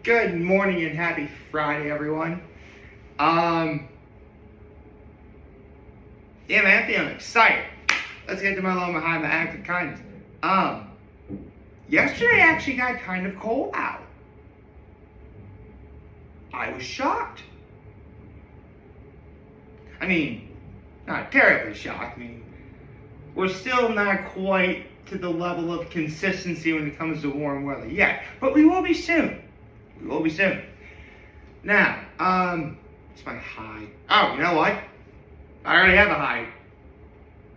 Good morning and happy Friday, everyone. Yeah, man, I'm excited. Let's get to my low, my high, my act of kindness. Yesterday actually got kind of cold out. I was shocked. I mean, not terribly shocked. I mean, we're still not quite to the level of consistency when it comes to warm weather yet, but we will be soon. We will be soon. Now, it's my high. Oh, you know what? I already have a high.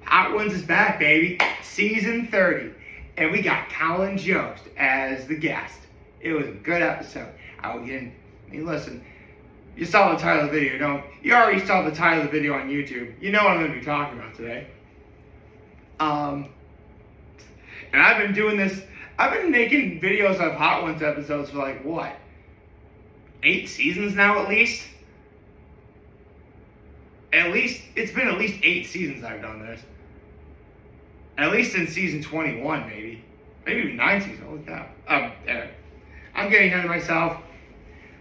Hot Ones is back, baby. Season 30. And we got Colin Jost as the guest. It was a good episode. Listen, you saw the title of the video, don't you? You already saw the title of the video on YouTube. You know what I'm going to be talking about today. And I've been doing this. I've been making videos of Hot Ones episodes for like, what? 8 seasons now, at least? It's been at least 8 seasons I've done this. At least in season 21, maybe. Maybe even 9 seasons. Holy cow. There. I'm getting ahead of myself.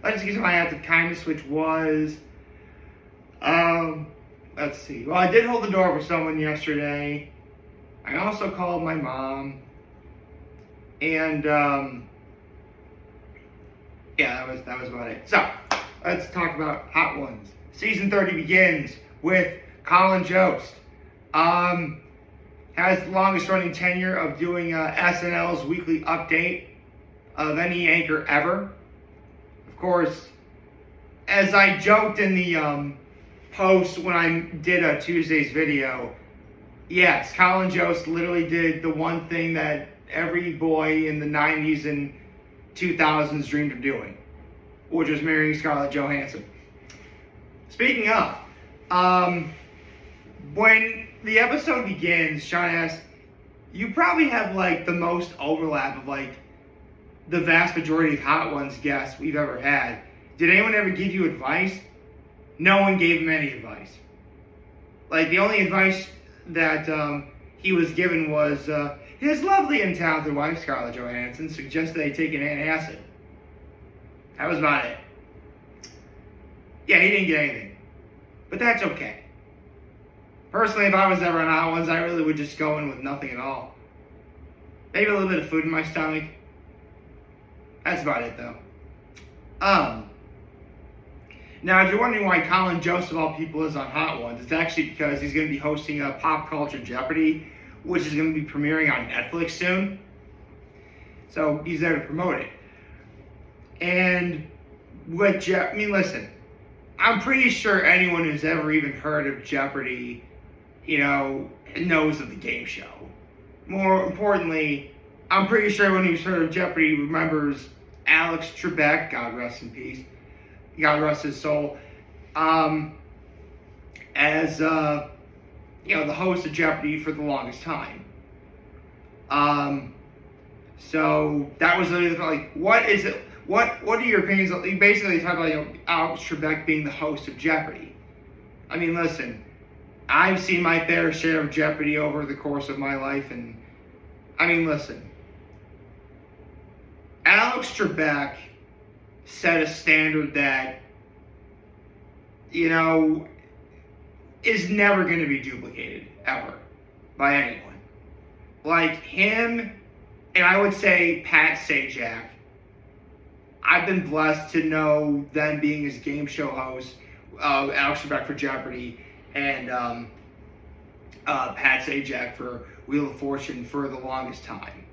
Let's get to my act of kindness, which was, let's see. Well, I did hold the door for someone yesterday. I also called my mom. And, yeah, that was about it. So, let's talk about Hot Ones. Season 30 begins with Colin Jost. Has the longest running tenure of doing SNL's weekly update of any anchor ever. Of course, as I joked in the post when I did a Tuesday's video, yes, Colin Jost literally did the one thing that every boy in the 90s and 2000s dreamed of doing, which was marrying Scarlett Johansson. Speaking of, when the episode begins, Sean asks, you probably have like the most overlap of like the vast majority of Hot Ones guests we've ever had. Did anyone ever give you advice? No one gave him any advice. Like the only advice that he was given was his lovely and talented wife, Scarlett Johansson, suggested they take an antacid. That was about it. Yeah, he didn't get anything. But that's okay. Personally, if I was ever on Hot Ones, I really would just go in with nothing at all. Maybe a little bit of food in my stomach. That's about it, though. Now, if you're wondering why Colin Jost, of all people, is on Hot Ones, it's actually because he's going to be hosting a Pop Culture Jeopardy, which is going to be premiering on Netflix soon. So, he's there to promote it. And with listen, I'm pretty sure anyone who's ever even heard of Jeopardy, knows of the game show. More importantly, I'm pretty sure anyone who's heard of Jeopardy remembers Alex Trebek, God rest in peace, God rest his soul, as the host of Jeopardy for the longest time. So that was literally like, what is it? What are your opinions? Basically, talk about Alex Trebek being the host of Jeopardy. I mean, listen, I've seen my fair share of Jeopardy over the course of my life, and I mean, listen, Alex Trebek set a standard that is never going to be duplicated ever by anyone. Like him, and I would say Pat Sajak. I've been blessed to know them being his game show host, Alex Trebek for Jeopardy, and Pat Sajak for Wheel of Fortune for the longest time.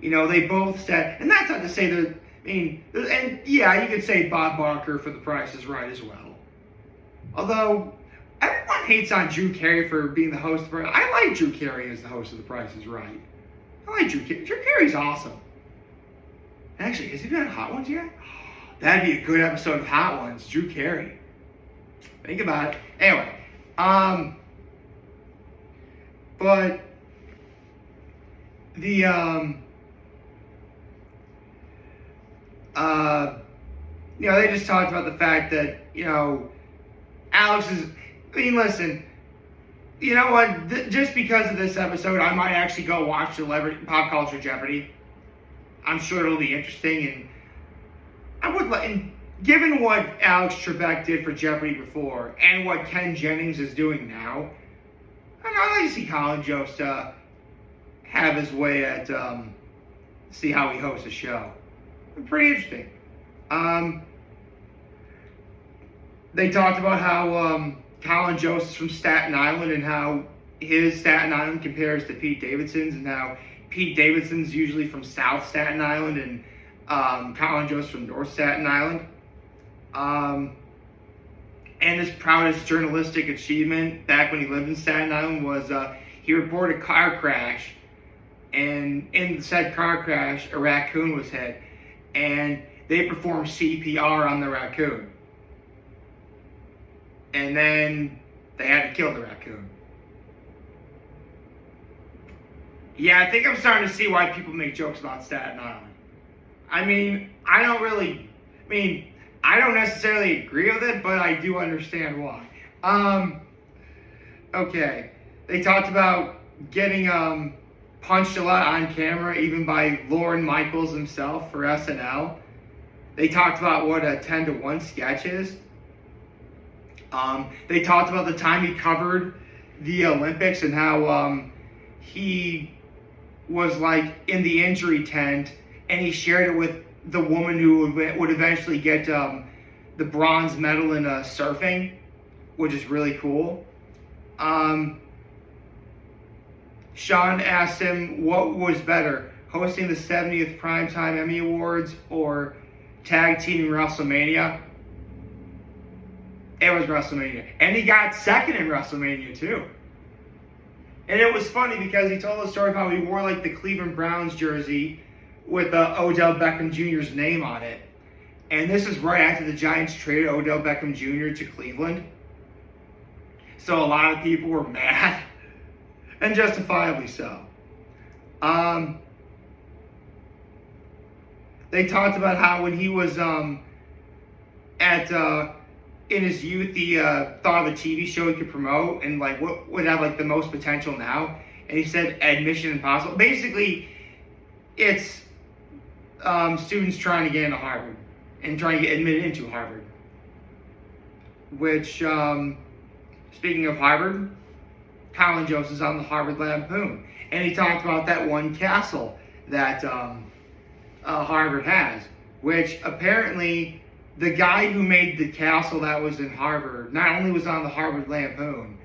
They both said, and that's not to say that, and yeah, you could say Bob Barker for The Price is Right as well. Although, everyone hates on Drew Carey for being the host of The Price. I like Drew Carey as the host of The Price is Right. I like Drew Carey. Drew Carey's awesome. Actually, has he been on Hot Ones yet? That'd be a good episode of Hot Ones. Drew Carey. Think about it. Anyway, but the they just talked about the fact that Alex is. Listen. You know what? Just because of this episode, I might actually go watch Celebrity Pop Culture Jeopardy. I'm sure it'll be interesting, and I would like, and given what Alex Trebek did for Jeopardy before, and what Ken Jennings is doing now, I'd like to see Colin Jost have his way at, see how he hosts a show. Pretty interesting. They talked about how Colin Jost is from Staten Island and how his Staten Island compares to Pete Davidson's, and how Pete Davidson's usually from South Staten Island and Colin Jost from North Staten Island. And his proudest journalistic achievement back when he lived in Staten Island was he reported a car crash, and in said car crash, a raccoon was hit, and they performed CPR on the raccoon. And then they had to kill the raccoon. Yeah, I think I'm starting to see why people make jokes about Staten Island. I don't necessarily agree with it, but I do understand why. Okay. They talked about getting punched a lot on camera, even by Lorne Michaels himself for SNL. They talked about what a 10-to-1 sketch is. They talked about the time he covered the Olympics and how he was like in the injury tent, and he shared it with the woman who would eventually get the bronze medal in surfing, which is really cool. Sean asked him what was better, hosting the 70th Primetime Emmy Awards or tag teaming WrestleMania. It was WrestleMania. And he got second in WrestleMania, too. And it was funny because he told the story of how he wore like the Cleveland Browns jersey with Odell Beckham Jr.'s name on it. And this is right after the Giants traded Odell Beckham Jr. to Cleveland. So a lot of people were mad. And justifiably so. They talked about how when he was in his youth, he thought of a TV show he could promote and like what would have like the most potential now. And he said Admission Impossible. Basically, it's students trying to get into Harvard and trying to get admitted into Harvard. Which, speaking of Harvard, Colin Jost is on the Harvard Lampoon. And he talked about that one castle that Harvard has, which apparently the guy who made the castle that was in Harvard not only was on the Harvard Lampoon,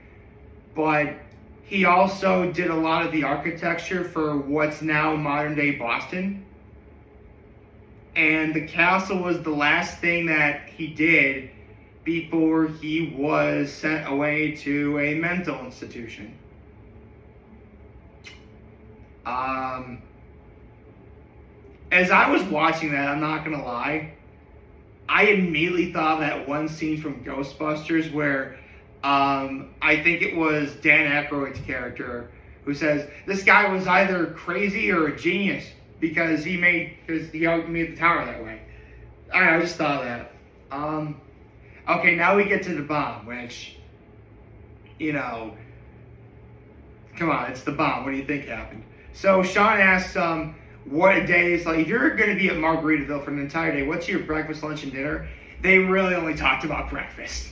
but he also did a lot of the architecture for what's now modern-day Boston. And the castle was the last thing that he did before he was sent away to a mental institution. As I was watching that, I'm not going to lie, I immediately thought of that one scene from Ghostbusters where I think it was Dan Aykroyd's character who says, this guy was either crazy or a genius because he made the tower that way. I just thought of that. Okay, now we get to the bomb, which, come on, it's the bomb. What do you think happened? So Sean asks what a day is like. If you're going to be at Margaritaville for an entire day, what's your breakfast, lunch, and dinner? They really only talked about breakfast.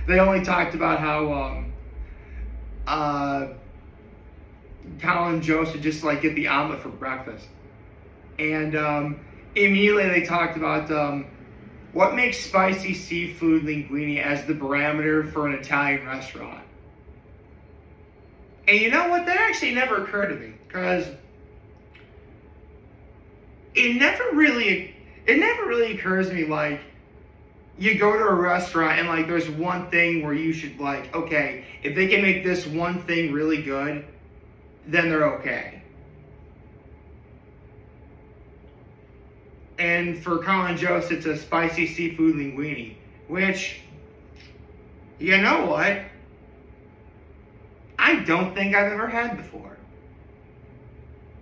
They only talked about how Colin Jost would just like get the omelet for breakfast. And immediately they talked about what makes spicy seafood linguine as the barometer for an Italian restaurant. And you know what? That actually never occurred to me, because it never really occurs to me, like, you go to a restaurant and like there's one thing where you should like, okay, if they can make this one thing really good, then they're okay. And for Colin Jost, it's a spicy seafood linguine, which, you know what? I don't think I've ever had before.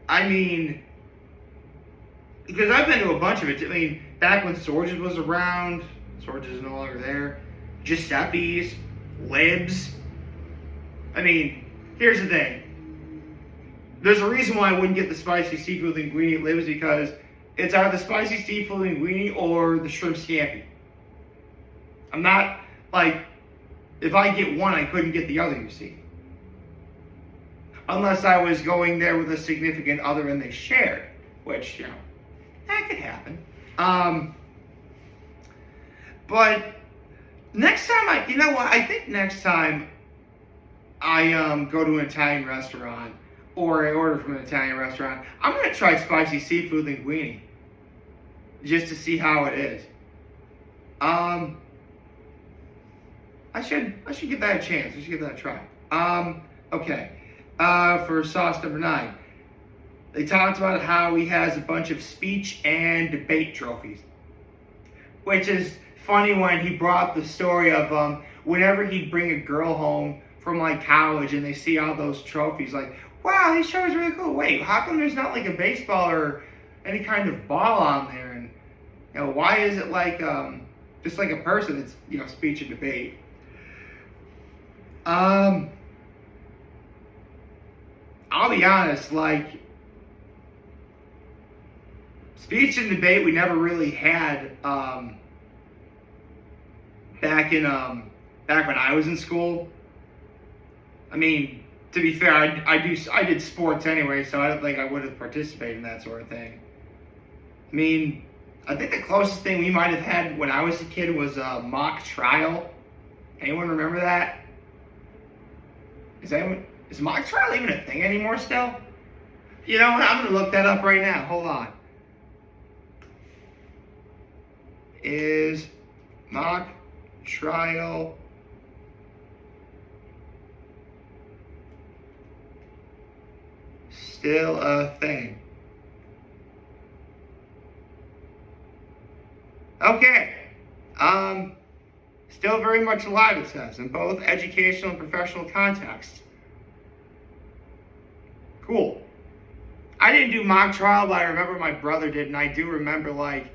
I mean, because I've been to a bunch of it. I mean, back when Sorges was around, Sorges is no longer there, Giuseppe's, Libs. I mean, here's the thing. There's a reason why I wouldn't get the spicy seafood linguine at Libs, because It's either the spicy seafood linguine or the shrimp scampi. I'm not, like, if I get one, I couldn't get the other, you see. Unless I was going there with a significant other and they shared, which, you know, that could happen. But next time you know what, I think next time I go to an Italian restaurant or I order from an Italian restaurant, I'm going to try spicy seafood linguine just to see how it is. I should give that a chance. I should give that a try. Okay. For sauce number 9, they talked about how he has a bunch of speech and debate trophies, which is funny when he brought the story of whenever he'd bring a girl home from like college and they see all those trophies, like, wow, these trophies are really cool. Wait, how come there's not like a baseball or any kind of ball on there? And you know, why is it like just like a person? It's, you know, speech and debate. I'll be honest, like, speech and debate we never really had back when I was in school. I mean, to be fair, I did sports anyway, so I don't think I would have participated in that sort of thing. I mean, I think the closest thing we might have had when I was a kid was a mock trial. Anyone remember that? Is mock trial even a thing anymore still? You know what? I'm going to look that up right now. Hold on. Is mock trial still a thing? Okay. Still very much alive, it says, in both educational and professional contexts. Cool. I didn't do mock trial, but I remember my brother did, and I do remember like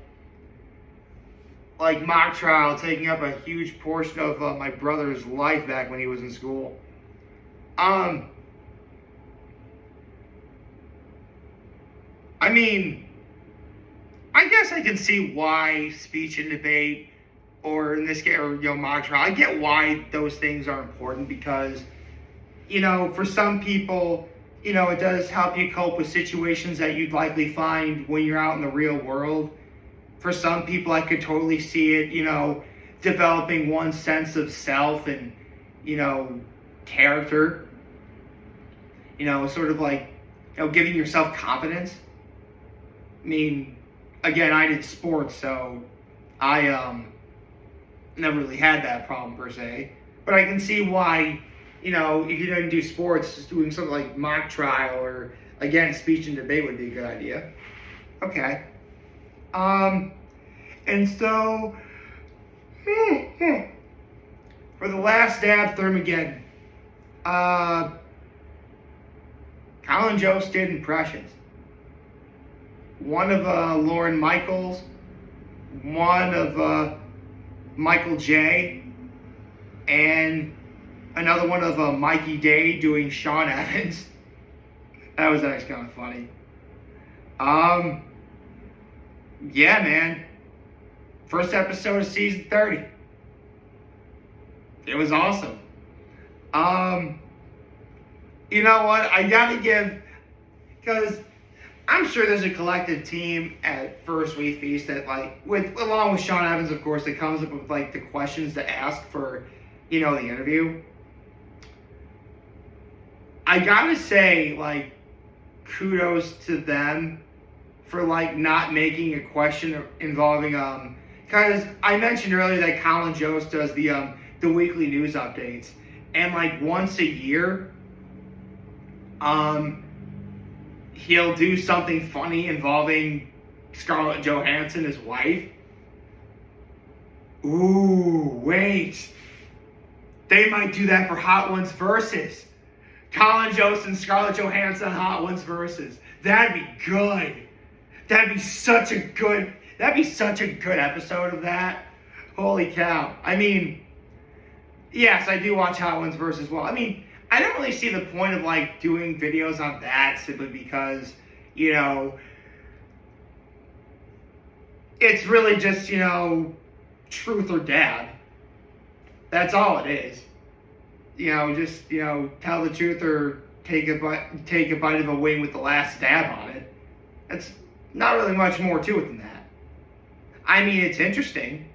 mock trial taking up a huge portion of my brother's life back when he was in school. I mean, I guess I can see why speech and debate, or in this case, or, you know, mock trial, I get why those things are important because, you know, for some people, you know, it does help you cope with situations that you'd likely find when you're out in the real world. For some people, I could totally see it, you know, developing one sense of self and, you know, character. You know, sort of like, you know, giving yourself confidence. I mean, again, I did sports, so I never really had that problem per se. But I can see why, you know, if you didn't do sports, just doing something like mock trial or, again, speech and debate would be a good idea. Okay. And so, for the last dab, Thermageddon, Colin Jost did impressions. One of Lorne Michaels, one of Michael J, and another one of Mikey Day doing Sean Evans. That was actually kind of funny. Yeah, man. First episode of season 30. It was awesome. You know what? I gotta give, because I'm sure there's a collective team at First We Feast that, like, along with Sean Evans, of course, that comes up with, like, the questions to ask for, you know, the interview. I gotta say, like, kudos to them for, like, not making a question involving, because I mentioned earlier that Colin Jost does the weekly news updates, and, like, once a year, he'll do something funny involving Scarlett Johansson, his wife. Ooh, wait. They might do that for Hot Ones Versus. Colin Jost and Scarlett Johansson Hot Ones Versus. That'd be good. That'd be such a good episode of that. Holy cow. I mean, yes, I do watch Hot Ones Versus well. I mean, I don't really see the point of, like, doing videos on that simply because, you know, it's really just, truth or dab. That's all it is. Just, tell the truth or take a bite of a wing with the last dab on it. That's not really much more to it than that. I mean, it's interesting,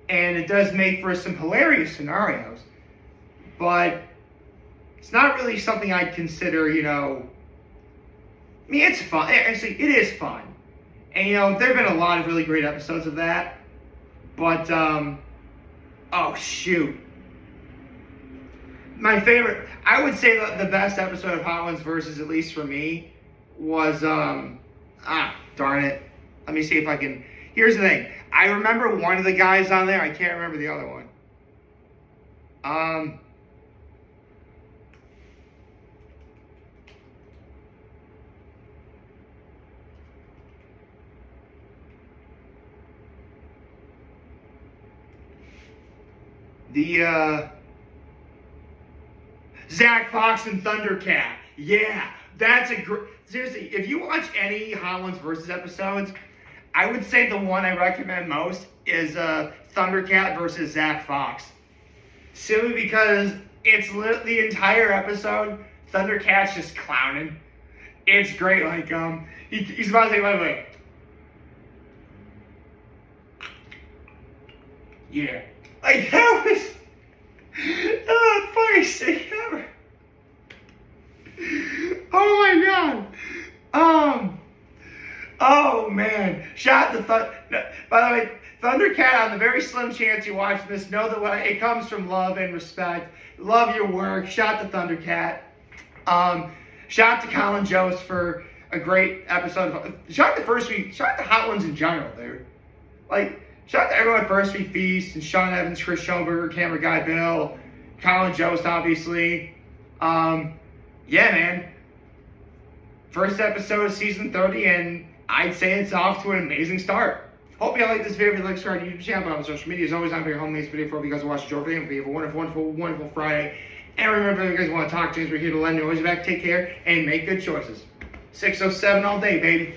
and it does make for some hilarious scenarios, but it's not really something I'd consider, I mean, it's fun. Actually, it is fun. And, there have been a lot of really great episodes of that, but, oh, shoot. My favorite, I would say the best episode of Hot Ones Versus, at least for me, was, darn it. Let me see if I can, here's the thing. I remember one of the guys on there, I can't remember the other one. Zach Fox and Thundercat. Yeah, that's a great. Seriously, if you watch any Hot Ones Versus episodes, I would say the one I recommend most is Thundercat versus Zach Fox. Simply because it's the entire episode, Thundercat's just clowning. It's great. Like he's about to say, wait. Yeah. Like, that was the funniest thing ever. Oh my god. Oh man. Shout out to by the way, Thundercat, on the very slim chance you're watching this, know that it comes from love and respect. Love your work. Shout out to Thundercat. Shout out to Colin Jost for a great episode. Shout out to First Week. Shout out to Hot Ones in general, dude. Like, shout out to everyone at First Week Feast, and Sean Evans, Chris Schoenberger, Camera Guy Bill, Colin Jost, obviously. Yeah, man. First episode of season 30, and I'd say it's off to an amazing start. Hope you all like this video. If you like, subscribe to our YouTube channel, on social media. As always, I'm for your home next video for you guys to watch the Joe video. Hope you have a wonderful, wonderful, wonderful Friday. And remember, if you guys want to talk to us, we're here to lend you always back. Take care and make good choices. 607 all day, baby.